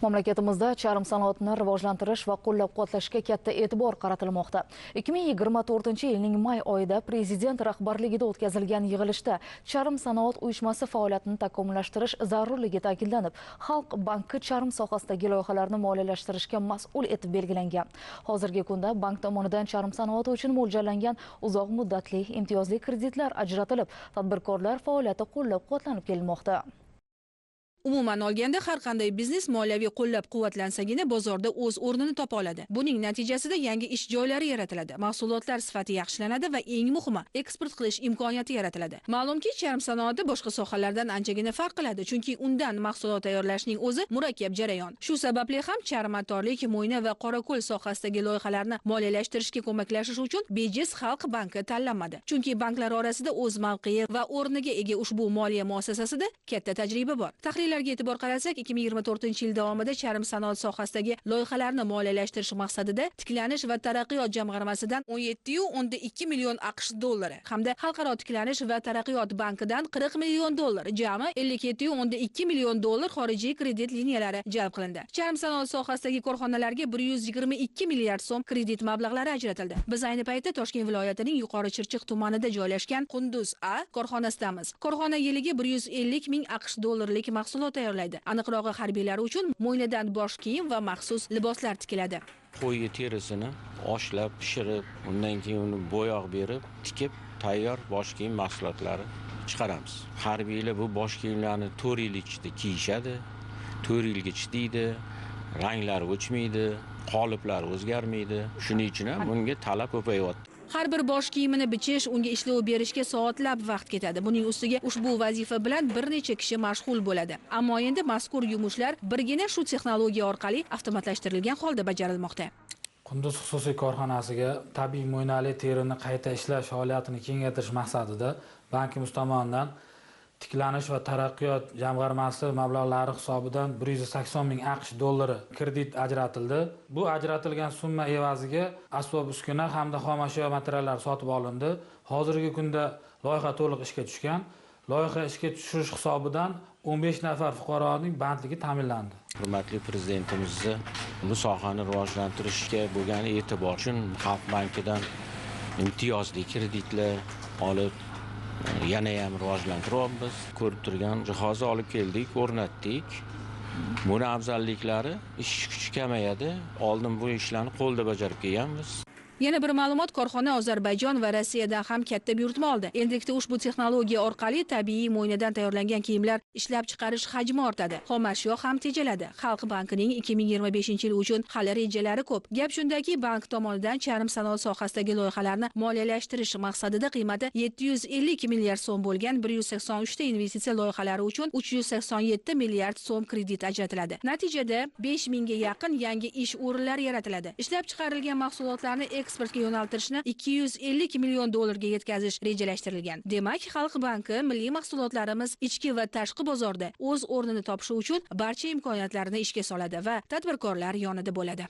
Mamlakatimizda charm sanoatini rivojlantirish va qo'llab-quvvatlashga katta e'tibor qaratilmoqda. 2024-yilning may oyida Prezident rahbarligida o'tkazilgan yig'ilishda charm sanoat uyushmasi faoliyatini takomillashtirish zarurligi ta'kidlanib, Xalq banki charm sohasidagi loyihalarni moliyalashtirishga mas'ul etib belgilangan. Hozirgi kunda bank tomonidan charm sanoati uchun mo'ljallangan uzoq muddatli imtiyozli kreditlar ajratilib, tadbirkorlar faoliyati qo'llab-quvvatlanib kelmoqda. Umuman olganda har qanday biznes moliyaviy qo'llab-quvvatlansagina bozorda o'z o'rnini topa oladi. Buning natijasida yangi ish joylari yaratiladi, mahsulotlar sifati yaxshilanadi va eng muhimi, eksport qilish imkoniyati yaratiladi. Ma'lumki, charm sanoati boshqa sohalardan anchagina farq qiladi, chunki undan mahsulot tayyorlashning o'zi murakkab jarayon. Shu sababli ham charmatorlik, mo'yna va qorako'l sohasidagi loyihalarni moliyalashtirishga ko'maklashish uchun bejiz Xalq banki tanlanmadi. Chunki banklar orasida o'z mavqei va o'rniga ega ushbu moliya muassasasida katta tajriba bor. Tahlillarga e'tibor qarasak, 2024-yil davomida charm sanoat sohasidagi loyihalarni moliyalashtirish maqsadida Tiklanish va taraqqiyot jamg'armasidan 17,2 million AQSh dollari hamda Xalqaro tiklanish va taraqqiyot bankidan 40 million dollar, jami 57,2 million dollar xorijiy kredit liniyalari jalb qilindi. Charm sanoat sohasidagi korxonalarga 122 milliard so'm kredit mablag'lari ajratildi. Biz ayni paytda Toshkent viloyatining Yuqori Chirchiq tumanida joylashgan Qunduz A korxonasidamiz. Korxona yiliga 150 ming AQSh dollarlik mahsulot tayyorlaydi. Aniqrog'i, harbiylar uchun mo'ynadan bosh kiyim va maxsus liboslar tikiladi. Qo'y terisini oshlab, pishirib, undan keyin uni bo'yoq berib, tikib, tayyor bosh kiyim mahsulotlari chiqaramiz. Harbiylar bu bosh kiyimlarni 4 yil ichida kiyishadi, 4 yilga chidaydi, ranglari o'chmaydi, qoliplari o'zgarmaydi. Shuning uchun ham bunga talab ko'payyapti. Har bir bosh kiyimini bichish, unga ishlov berishga soatlab vaqt ketadi. Buning ustiga ushbu vazifa bilan bir necha kishi mashg'ul bo'ladi. Ammo endi mazkur yumushlar birgina shu texnologiya orqali avtomatlashtirilgan holda bajarilmoqda. Qunduz xususiy korxonasiga tabiiy mo'ynali terini qayta ishlash faoliyatini kengaytirish maqsadida bankimiz tomonidan Tiklanish va taraqqiyot jamg'armasi mablag'lari hisobidan 180 ming AQSh dollari kredit ajratildi. Bu ajratilgan summa evaziga asbob-uskuna hamda xomashyo materiallar sotib olindi. Hozirgi kunda loyiha to'liq ishga tushgan. Loyiha ishga tushirish hisobidan 15 nafar fuqaroning bandligi ta'minlandi. Hurmatli prezidentimizni bu sohani rivojlantirishga bo'lgan e'tibor uchun Xalq bankidan imtiyozli kreditlar olib yana ham rivojlantiryapmiz. Ko'rib turgan jihozni olib keldik, o'rnatdik. Buni afzalliklari ish kuchi kamayadi. Oldin bu ishlarni qo'lda bajarib kelganmiz. Yana bir ma'lumot, korxona Ozarbayjon va Rossiyadan ham katta buyurtma oldi. Endilikda ushbu texnologiya orqali tabiiy mo'ynadan tayyorlangan kiyimlar ishlab chiqarish hajmi ortadi. Xomashyo ham tejaladi. Xalq bankining 2025-yil uchun hali rejalari ko'p. Gap shundaki, bank tomonidan charm sanoat sohasidagi loyihalarni moliyalashtirish maqsadida qiymati 750 milliard so'm bo'lgan 183 ta investitsiya loyihalari uchun 387 milliard so'm kredit ajratiladi. Natijada 5000 ga yaqin yangi ish o'rinlari yaratiladi. Ishlab chiqarilgan mahsulotlarni eksportga yo'naltirishni 250 million dollarga yetkazish rejalashtirilgan. Demak, Xalq banki milliy mahsulotlarimiz ichki va tashqi bozorda o'z o'rnini topishi uchun barcha imkoniyatlarni ishga soladi va tadbirkorlar yonida bo'ladi.